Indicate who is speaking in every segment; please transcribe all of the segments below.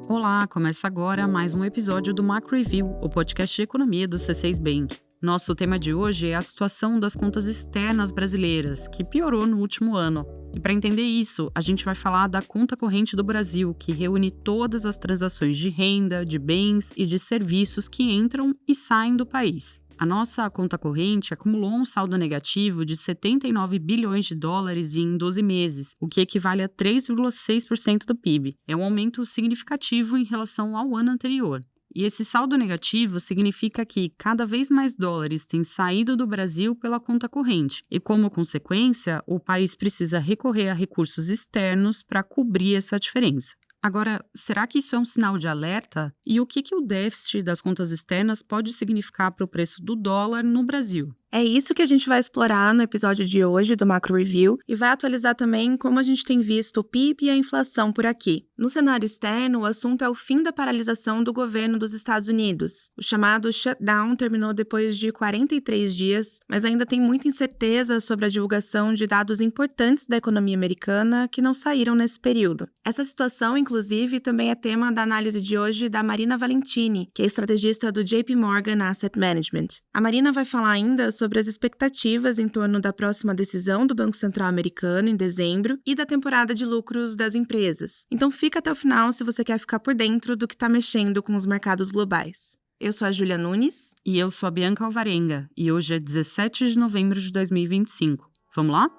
Speaker 1: Olá, começa agora mais um episódio do Macro Review, o podcast de economia do C6 Bank. Nosso tema de hoje é a situação das contas externas brasileiras, que piorou no último ano. E para entender isso, a gente vai falar da conta corrente do Brasil, que reúne todas as transações de renda, de bens e de serviços que entram e saem do país. A nossa conta corrente acumulou um saldo negativo de 79 bilhões de dólares em 12 meses, o que equivale a 3,6% do PIB. É um aumento significativo em relação ao ano anterior. E esse saldo negativo significa que cada vez mais dólares têm saído do Brasil pela conta corrente e, como consequência, o país precisa recorrer a recursos externos para cobrir essa diferença. Agora, será que isso é um sinal de alerta? E o que o déficit das contas externas pode significar para o preço do dólar no Brasil?
Speaker 2: É isso que a gente vai explorar no episódio de hoje do Macro Review e vai atualizar também como a gente tem visto o PIB e a inflação por aqui. No cenário externo, o assunto é o fim da paralisação do governo dos Estados Unidos. O chamado shutdown terminou depois de 43 dias, mas ainda tem muita incerteza sobre a divulgação de dados importantes da economia americana que não saíram nesse período. Essa situação, inclusive, também é tema da análise de hoje da Marina Valentini, que é estrategista do JP Morgan Asset Management. A Marina vai falar ainda sobre as expectativas em torno da próxima decisão do Banco Central americano em dezembro e da temporada de lucros das empresas. Então fica até o final se você quer ficar por dentro do que está mexendo com os mercados globais. Eu sou a Júlia Nunes.
Speaker 1: E eu sou a Bianca Alvarenga, e hoje é 17 de novembro de 2025. Vamos lá?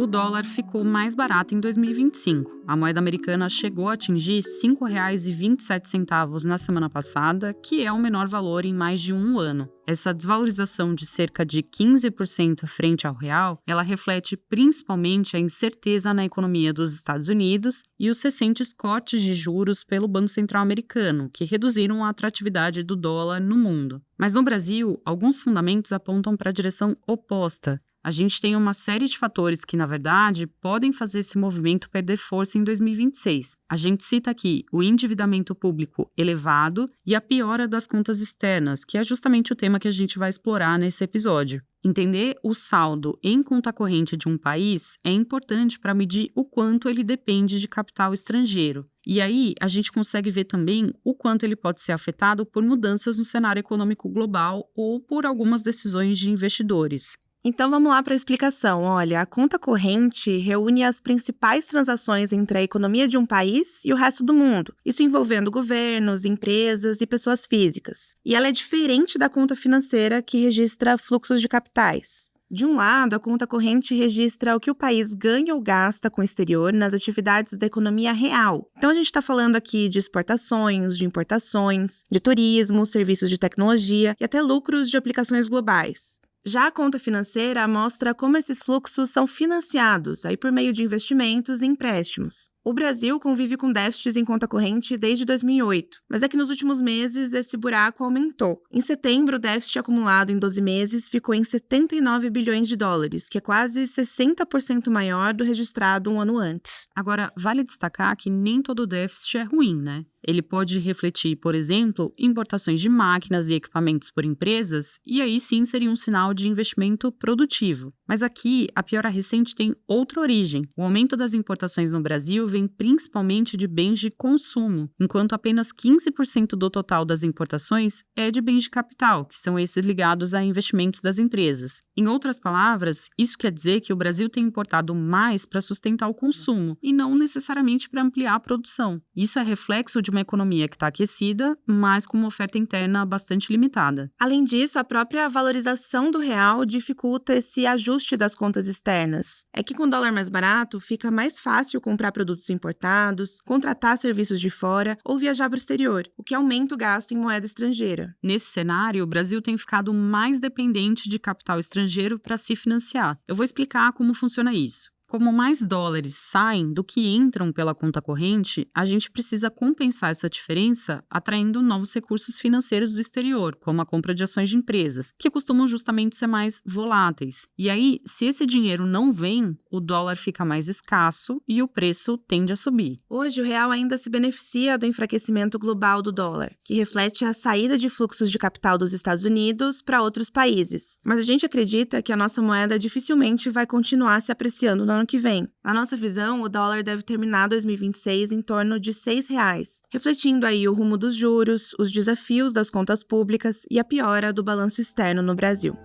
Speaker 1: O dólar ficou mais barato em 2025. A moeda americana chegou a atingir R$ 5,27 na semana passada, que é o menor valor em mais de um ano. Essa desvalorização de cerca de 15% frente ao real, ela reflete principalmente a incerteza na economia dos Estados Unidos e os recentes cortes de juros pelo Banco Central americano, que reduziram a atratividade do dólar no mundo. Mas no Brasil, alguns fundamentos apontam para a direção oposta. A gente tem uma série de fatores que, na verdade, podem fazer esse movimento perder força em 2026. A gente cita aqui o endividamento público elevado e a piora das contas externas, que é justamente o tema que a gente vai explorar nesse episódio. Entender o saldo em conta corrente de um país é importante para medir o quanto ele depende de capital estrangeiro. E aí, a gente consegue ver também o quanto ele pode ser afetado por mudanças no cenário econômico global ou por algumas decisões de investidores.
Speaker 2: Então vamos lá para a explicação. Olha, a conta corrente reúne as principais transações entre a economia de um país e o resto do mundo, isso envolvendo governos, empresas e pessoas físicas. E ela é diferente da conta financeira, que registra fluxos de capitais. De um lado, a conta corrente registra o que o país ganha ou gasta com o exterior nas atividades da economia real. Então a gente está falando aqui de exportações, de importações, de turismo, serviços de tecnologia e até lucros de aplicações globais. Já a conta financeira mostra como esses fluxos são financiados, aí por meio de investimentos e empréstimos. O Brasil convive com déficits em conta corrente desde 2008, mas é que nos últimos meses esse buraco aumentou. Em setembro, o déficit acumulado em 12 meses ficou em 79 bilhões de dólares, que é quase 60% maior do registrado um ano antes.
Speaker 1: Agora, vale destacar que nem todo déficit é ruim, né? Ele pode refletir, por exemplo, importações de máquinas e equipamentos por empresas, e aí sim seria um sinal de investimento produtivo. Mas aqui, a piora recente tem outra origem. O aumento das importações no Brasil vem principalmente de bens de consumo, enquanto apenas 15% do total das importações é de bens de capital, que são esses ligados a investimentos das empresas. Em outras palavras, isso quer dizer que o Brasil tem importado mais para sustentar o consumo, e não necessariamente para ampliar a produção. Isso é reflexo de uma economia que está aquecida, mas com uma oferta interna bastante limitada.
Speaker 2: Além disso, a própria valorização do real dificulta esse ajuste das contas externas. É que com dólar mais barato, fica mais fácil comprar produtos importados, contratar serviços de fora ou viajar para o exterior, o que aumenta o gasto em moeda estrangeira.
Speaker 1: Nesse cenário, o Brasil tem ficado mais dependente de capital estrangeiro para se financiar. Eu vou explicar como funciona isso. Como mais dólares saem do que entram pela conta corrente, a gente precisa compensar essa diferença atraindo novos recursos financeiros do exterior, como a compra de ações de empresas, que costumam justamente ser mais voláteis. E aí, se esse dinheiro não vem, o dólar fica mais escasso e o preço tende a subir.
Speaker 2: Hoje, o real ainda se beneficia do enfraquecimento global do dólar, que reflete a saída de fluxos de capital dos Estados Unidos para outros países. Mas a gente acredita que a nossa moeda dificilmente vai continuar se apreciando na ano que vem. Na nossa visão, o dólar deve terminar 2026 em torno de R$ 6,00, refletindo aí o rumo dos juros, os desafios das contas públicas e a piora do balanço externo no Brasil.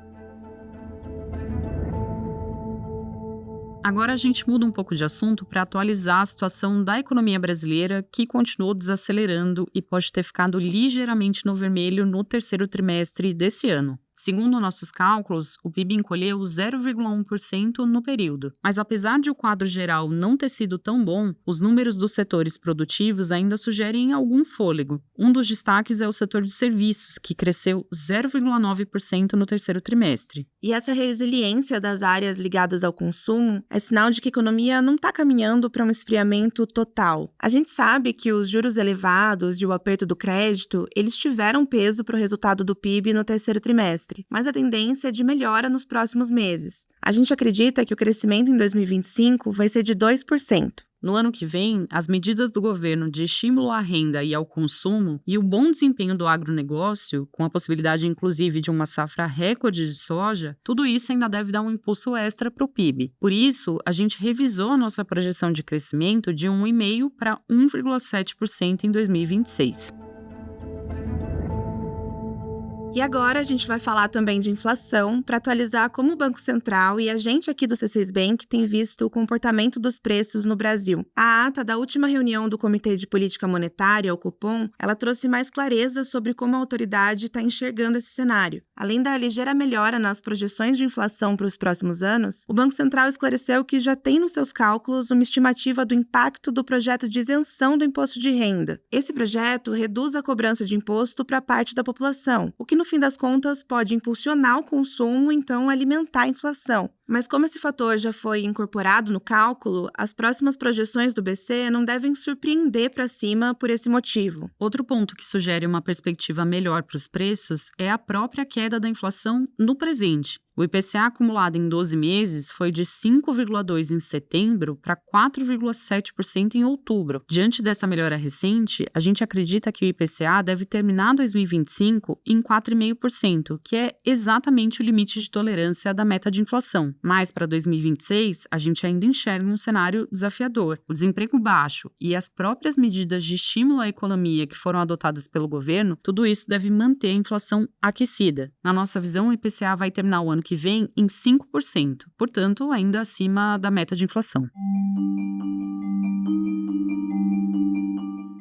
Speaker 1: Agora a gente muda um pouco de assunto para atualizar a situação da economia brasileira, que continuou desacelerando e pode ter ficado ligeiramente no vermelho no terceiro trimestre desse ano. Segundo nossos cálculos, o PIB encolheu 0,1% no período. Mas apesar de o quadro geral não ter sido tão bom, os números dos setores produtivos ainda sugerem algum fôlego. Um dos destaques é o setor de serviços, que cresceu 0,9% no terceiro trimestre.
Speaker 2: E essa resiliência das áreas ligadas ao consumo é sinal de que a economia não está caminhando para um esfriamento total. A gente sabe que os juros elevados e o aperto do crédito, eles tiveram peso para o resultado do PIB no terceiro trimestre, mas a tendência é de melhora nos próximos meses. A gente acredita que o crescimento em 2025 vai ser de 2%.
Speaker 1: No ano que vem, as medidas do governo de estímulo à renda e ao consumo e o bom desempenho do agronegócio, com a possibilidade inclusive de uma safra recorde de soja, tudo isso ainda deve dar um impulso extra para o PIB. Por isso, a gente revisou a nossa projeção de crescimento de 1,5% para 1,7% em 2026.
Speaker 2: E agora a gente vai falar também de inflação para atualizar como o Banco Central e a gente aqui do C6 Bank tem visto o comportamento dos preços no Brasil. A ata da última reunião do Comitê de Política Monetária, o Copom, ela trouxe mais clareza sobre como a autoridade está enxergando esse cenário. Além da ligeira melhora nas projeções de inflação para os próximos anos, o Banco Central esclareceu que já tem nos seus cálculos uma estimativa do impacto do projeto de isenção do imposto de renda. Esse projeto reduz a cobrança de imposto para parte da população, o que no fim das contas pode impulsionar o consumo, então alimentar a inflação. Mas como esse fator já foi incorporado no cálculo, as próximas projeções do BC não devem surpreender para cima por esse motivo.
Speaker 1: Outro ponto que sugere uma perspectiva melhor para os preços é a própria queda da inflação no presente. O IPCA acumulado em 12 meses foi de 5,2% em setembro para 4,7% em outubro. Diante dessa melhora recente, a gente acredita que o IPCA deve terminar 2025 em 4,5%, que é exatamente o limite de tolerância da meta de inflação. Mas para 2026, a gente ainda enxerga um cenário desafiador. O desemprego baixo e as próprias medidas de estímulo à economia que foram adotadas pelo governo, tudo isso deve manter a inflação aquecida. Na nossa visão, o IPCA vai terminar o ano que vem em 5%, portanto, ainda acima da meta de inflação.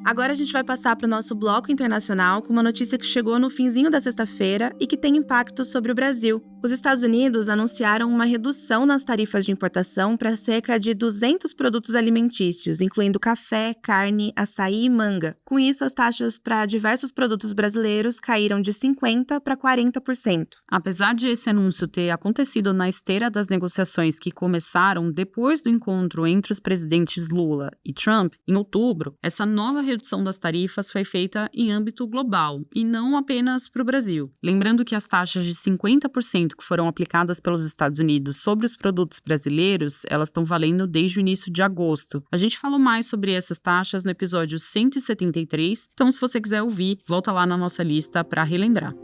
Speaker 2: Agora a gente vai passar para o nosso bloco internacional com uma notícia que chegou no finzinho da sexta-feira e que tem impacto sobre o Brasil. Os Estados Unidos anunciaram uma redução nas tarifas de importação para cerca de 200 produtos alimentícios, incluindo café, carne, açaí e manga. Com isso, as taxas para diversos produtos brasileiros caíram de 50% para 40%.
Speaker 1: Apesar de esse anúncio ter acontecido na esteira das negociações que começaram depois do encontro entre os presidentes Lula e Trump, em outubro, essa nova redução das tarifas foi feita em âmbito global e não apenas para o Brasil. Lembrando que as taxas de 50% que foram aplicadas pelos Estados Unidos sobre os produtos brasileiros, elas estão valendo desde o início de agosto. A gente falou mais sobre essas taxas no episódio 173, então se você quiser ouvir, volta lá na nossa lista para relembrar.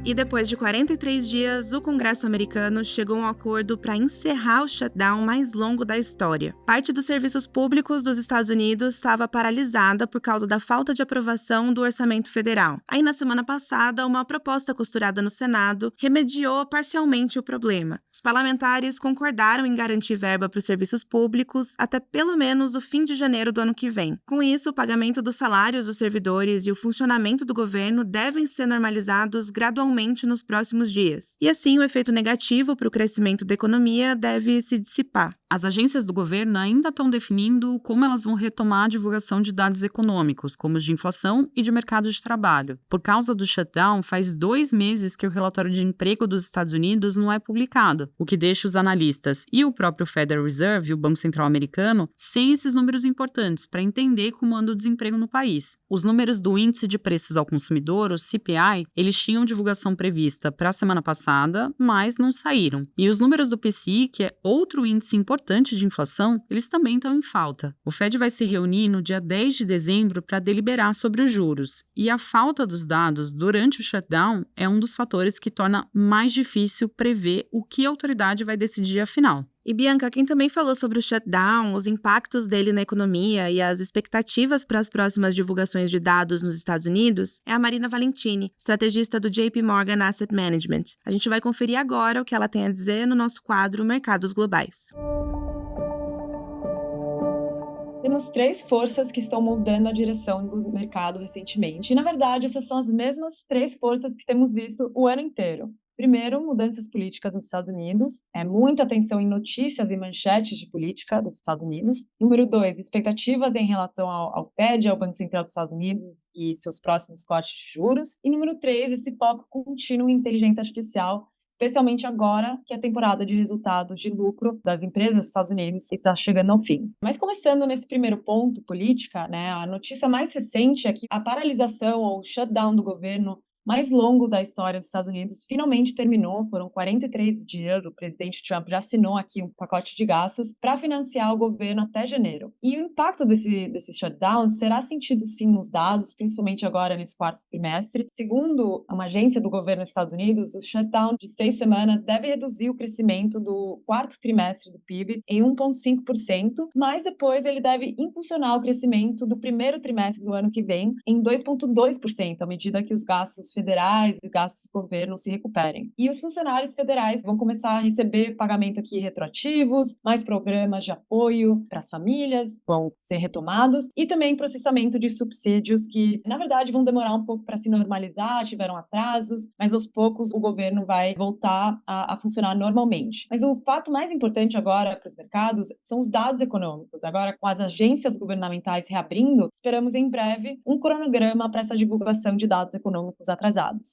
Speaker 2: E depois de 43 dias, o Congresso americano chegou a um acordo para encerrar o shutdown mais longo da história. Parte dos serviços públicos dos Estados Unidos estava paralisada por causa da falta de aprovação do orçamento federal. Aí, na semana passada, uma proposta costurada no Senado remediou parcialmente o problema. Os parlamentares concordaram em garantir verba para os serviços públicos até pelo menos o fim de janeiro do ano que vem. Com isso, o pagamento dos salários dos servidores e o funcionamento do governo devem ser normalizados gradualmente nos próximos dias. E assim, o efeito negativo para o crescimento da economia deve se dissipar.
Speaker 1: As agências do governo ainda estão definindo como elas vão retomar a divulgação de dados econômicos, como os de inflação e de mercado de trabalho. Por causa do shutdown, faz 2 meses que o relatório de emprego dos Estados Unidos não é publicado, o que deixa os analistas e o próprio Federal Reserve, o Banco Central americano, sem esses números importantes para entender como anda o desemprego no país. Os números do Índice de Preços ao Consumidor, o CPI, eles tinham divulgação prevista para a semana passada, mas não saíram. E os números do PCI, que é outro índice importante importante de inflação, eles também estão em falta. O Fed vai se reunir no dia 10 de dezembro para deliberar sobre os juros, e a falta dos dados durante o shutdown é um dos fatores que torna mais difícil prever o que a autoridade vai decidir afinal.
Speaker 2: E Bianca, quem também falou sobre o shutdown, os impactos dele na economia e as expectativas para as próximas divulgações de dados nos Estados Unidos é a Marina Valentini, estrategista do JP Morgan Asset Management. A gente vai conferir agora o que ela tem a dizer no nosso quadro Mercados Globais.
Speaker 3: Temos 3 forças que estão mudando a direção do mercado recentemente. E, na verdade, essas são as mesmas 3 forças que temos visto o ano inteiro. Primeiro, mudanças políticas nos Estados Unidos. Muita atenção em notícias e manchetes de política dos Estados Unidos. Número 2, expectativas em relação ao Fed, ao Banco Central dos Estados Unidos e seus próximos cortes de juros. E número 3, esse foco contínuo em inteligência artificial, especialmente agora que a temporada de resultados de lucro das empresas dos Estados Unidos está chegando ao fim. Mas começando nesse primeiro ponto, política, a notícia mais recente é que a paralisação ou o shutdown do governo mais longo da história dos Estados Unidos finalmente terminou. Foram 43 dias, o presidente Trump já assinou aqui um pacote de gastos para financiar o governo até janeiro. E o impacto desse shutdown será sentido sim nos dados, principalmente agora nesse quarto trimestre. Segundo uma agência do governo dos Estados Unidos, o shutdown de 3 semanas deve reduzir o crescimento do quarto trimestre do PIB em 1,5%, mas depois ele deve impulsionar o crescimento do primeiro trimestre do ano que vem em 2,2%, à medida que os gastos federais e gastos do governo se recuperem. E os funcionários federais vão começar a receber pagamento aqui retroativos, mais programas de apoio para as famílias vão ser retomados e também processamento de subsídios que, na verdade, vão demorar um pouco para se normalizar, tiveram atrasos, mas aos poucos o governo vai voltar a funcionar normalmente. Mas o fato mais importante agora para os mercados são os dados econômicos. Agora, com as agências governamentais reabrindo, esperamos em breve um cronograma para essa divulgação de dados econômicos atrasados.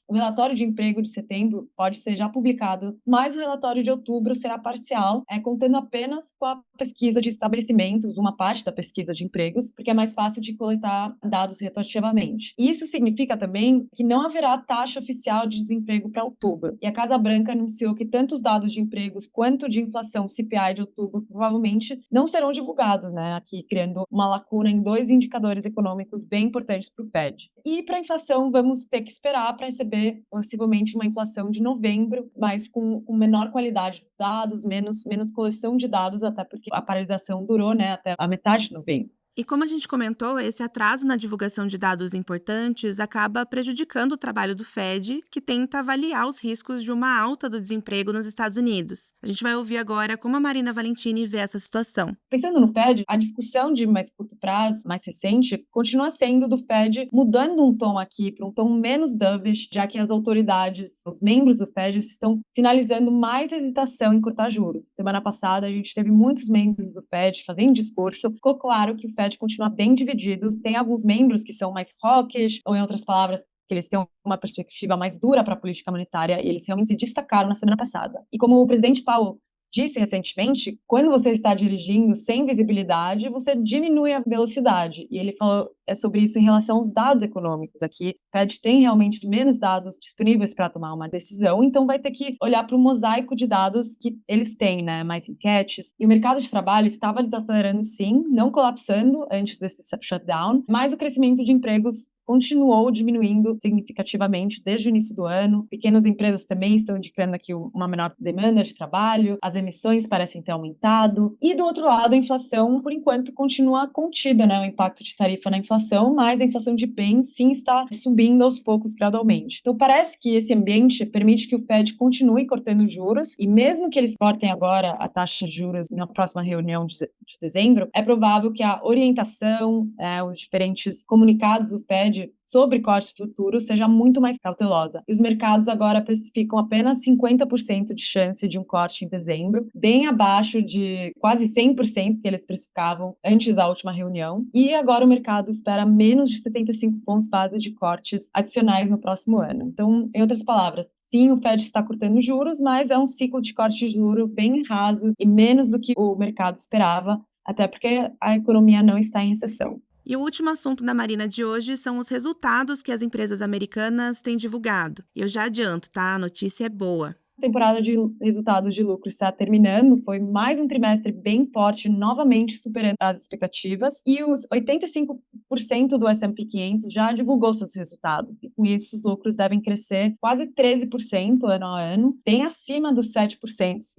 Speaker 3: O relatório de emprego de setembro pode ser já publicado, mas o relatório de outubro será parcial, contando apenas com a pesquisa de estabelecimentos, uma parte da pesquisa de empregos, porque é mais fácil de coletar dados retroativamente. Isso significa também que não haverá taxa oficial de desemprego para outubro. E a Casa Branca anunciou que tanto os dados de empregos quanto de inflação CPI de outubro provavelmente não serão divulgados, aqui criando uma lacuna em 2 indicadores econômicos bem importantes para o Fed. E para a inflação, vamos ter que esperar para receber possivelmente uma inflação de novembro, mas com menor qualidade dos dados, menos coleção de dados, até porque a paralisação durou até a metade de novembro.
Speaker 2: E como a gente comentou, esse atraso na divulgação de dados importantes acaba prejudicando o trabalho do Fed, que tenta avaliar os riscos de uma alta do desemprego nos Estados Unidos. A gente vai ouvir agora como a Marina Valentini vê essa situação.
Speaker 3: Pensando no Fed, a discussão de mais curto prazo, mais recente, continua sendo do Fed mudando um tom aqui para um tom menos dovish, já que as autoridades, os membros do Fed, estão sinalizando mais hesitação em cortar juros. Semana passada, a gente teve muitos membros do Fed fazendo discurso. Ficou claro que o Fed continua bem dividido. Tem alguns membros que são mais hawkish, ou em outras palavras, que eles têm uma perspectiva mais dura para a política monetária, e eles realmente se destacaram na semana passada. E como o presidente Powell disse recentemente, quando você está dirigindo sem visibilidade, você diminui a velocidade. E ele falou sobre isso em relação aos dados econômicos. Aqui, o Fed tem realmente menos dados disponíveis para tomar uma decisão, então vai ter que olhar para o mosaico de dados que eles têm, mais enquetes. E o mercado de trabalho estava desacelerando sim, não colapsando antes desse shutdown, mas o crescimento de empregos continuou diminuindo significativamente desde o início do ano. Pequenas empresas também estão indicando aqui uma menor demanda de trabalho, as emissões parecem ter aumentado. E do outro lado, a inflação, por enquanto, continua contida, o impacto de tarifa na inflação, mas a inflação de bens sim está subindo aos poucos gradualmente. Então parece que esse ambiente permite que o Fed continue cortando juros, e mesmo que eles cortem agora a taxa de juros na próxima reunião de dezembro, é provável que a orientação, os diferentes comunicados do Fed sobre cortes futuros seja muito mais cautelosa. E os mercados agora precificam apenas 50% de chance de um corte em dezembro, bem abaixo de quase 100% que eles precificavam antes da última reunião. E agora o mercado espera menos de 75 pontos base de cortes adicionais no próximo ano. Então, em outras palavras, sim, o Fed está cortando juros, mas é um ciclo de corte de juros bem raso e menos do que o mercado esperava, até porque a economia não está em recessão.
Speaker 2: E o último assunto da Marina de hoje são os resultados que as empresas americanas têm divulgado. Eu já adianto, tá? A notícia é boa.
Speaker 3: temporada de resultados de lucro está terminando, foi mais um trimestre bem forte, novamente superando as expectativas, e os 85% do S&P 500 já divulgou seus resultados, e com isso os lucros devem crescer quase 13% ano a ano, bem acima dos 7%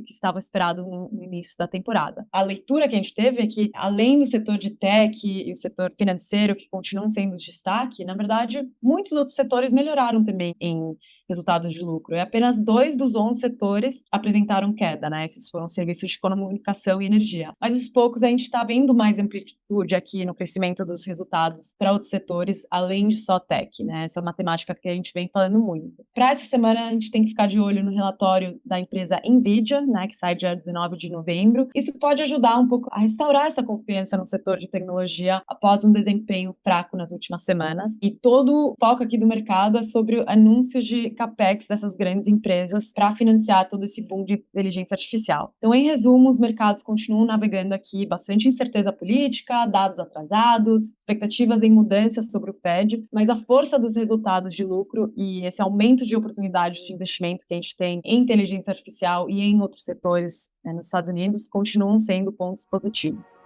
Speaker 3: que estava esperado no início da temporada. A leitura que a gente teve é que, além do setor de tech e o setor financeiro, que continuam sendo de destaque, na verdade, muitos outros setores melhoraram também em resultados de lucro. E apenas 2 dos 11 setores apresentaram queda, né? Esses foram serviços de comunicação e energia. Mas aos poucos a gente está vendo mais amplitude aqui no crescimento dos resultados para outros setores, além de só tech, né? Essa matemática que a gente vem falando muito. Para essa semana, a gente tem que ficar de olho no relatório da empresa Nvidia, né? Que sai dia 19 de novembro. Isso pode ajudar um pouco a restaurar essa confiança no setor de tecnologia após um desempenho fraco nas últimas semanas. E todo o foco aqui do mercado é sobre anúncios de capex dessas grandes empresas para financiar todo esse boom de inteligência artificial. Então, em resumo, os mercados continuam navegando aqui bastante incerteza política, dados atrasados, expectativas em mudanças sobre o Fed, mas a força dos resultados de lucro e esse aumento de oportunidades de investimento que a gente tem em inteligência artificial e em outros setores, né, nos Estados Unidos continuam sendo pontos positivos.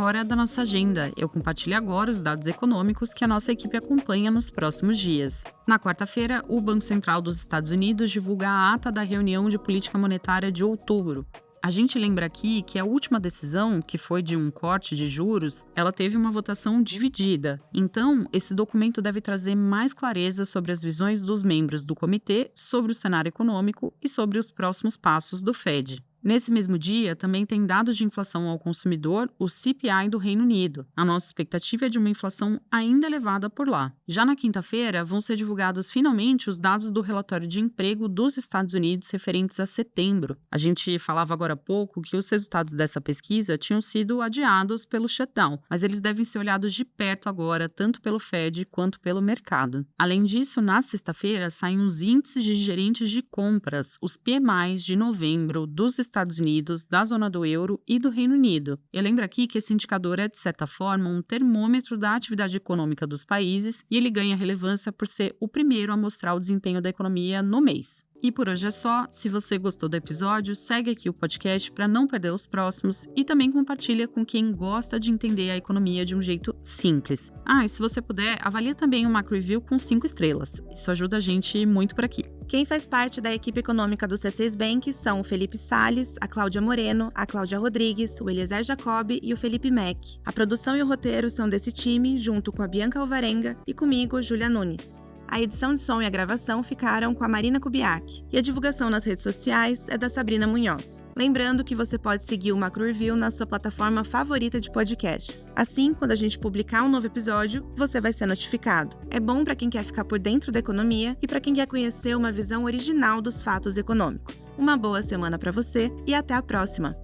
Speaker 1: Hora da nossa agenda. Eu compartilho agora os dados econômicos que a nossa equipe acompanha nos próximos dias. Na quarta-feira, o Banco Central dos Estados Unidos divulga a ata da reunião de política monetária de outubro. A gente lembra aqui que a última decisão, que foi de um corte de juros, ela teve uma votação dividida. Então, esse documento deve trazer mais clareza sobre as visões dos membros do comitê sobre o cenário econômico e sobre os próximos passos do Fed. Nesse mesmo dia, também tem dados de inflação ao consumidor, o CPI do Reino Unido. A nossa expectativa é de uma inflação ainda elevada por lá. Já na quinta-feira, vão ser divulgados finalmente os dados do relatório de emprego dos Estados Unidos referentes a setembro. A gente falava agora há pouco que os resultados dessa pesquisa tinham sido adiados pelo shutdown, mas eles devem ser olhados de perto agora, tanto pelo Fed quanto pelo mercado. Além disso, na sexta-feira, saem os índices de gerentes de compras, os PMIs de novembro dos Estados Unidos, da zona do euro e do Reino Unido. Eu lembro aqui que esse indicador é, de certa forma, um termômetro da atividade econômica dos países e ele ganha relevância por ser o primeiro a mostrar o desempenho da economia no mês. E por hoje é só. Se você gostou do episódio, segue aqui o podcast para não perder os próximos e também compartilha com quem gosta de entender a economia de um jeito simples. E se você puder, avalia também o Macro Review com 5 estrelas. Isso ajuda a gente muito por aqui.
Speaker 2: Quem faz parte da equipe econômica do C6 Bank são o Felipe Salles, a Cláudia Moreno, a Cláudia Rodrigues, o Eliezer Jacob e o Felipe Mack. A produção e o roteiro são desse time, junto com a Bianca Alvarenga e comigo, Júlia Nunes. A edição de som e a gravação ficaram com a Marina Kubiak, e a divulgação nas redes sociais é da Sabrina Munhoz. Lembrando que você pode seguir o Macro Review na sua plataforma favorita de podcasts. Assim, quando a gente publicar um novo episódio, você vai ser notificado. É bom para quem quer ficar por dentro da economia e para quem quer conhecer uma visão original dos fatos econômicos. Uma boa semana para você e até a próxima!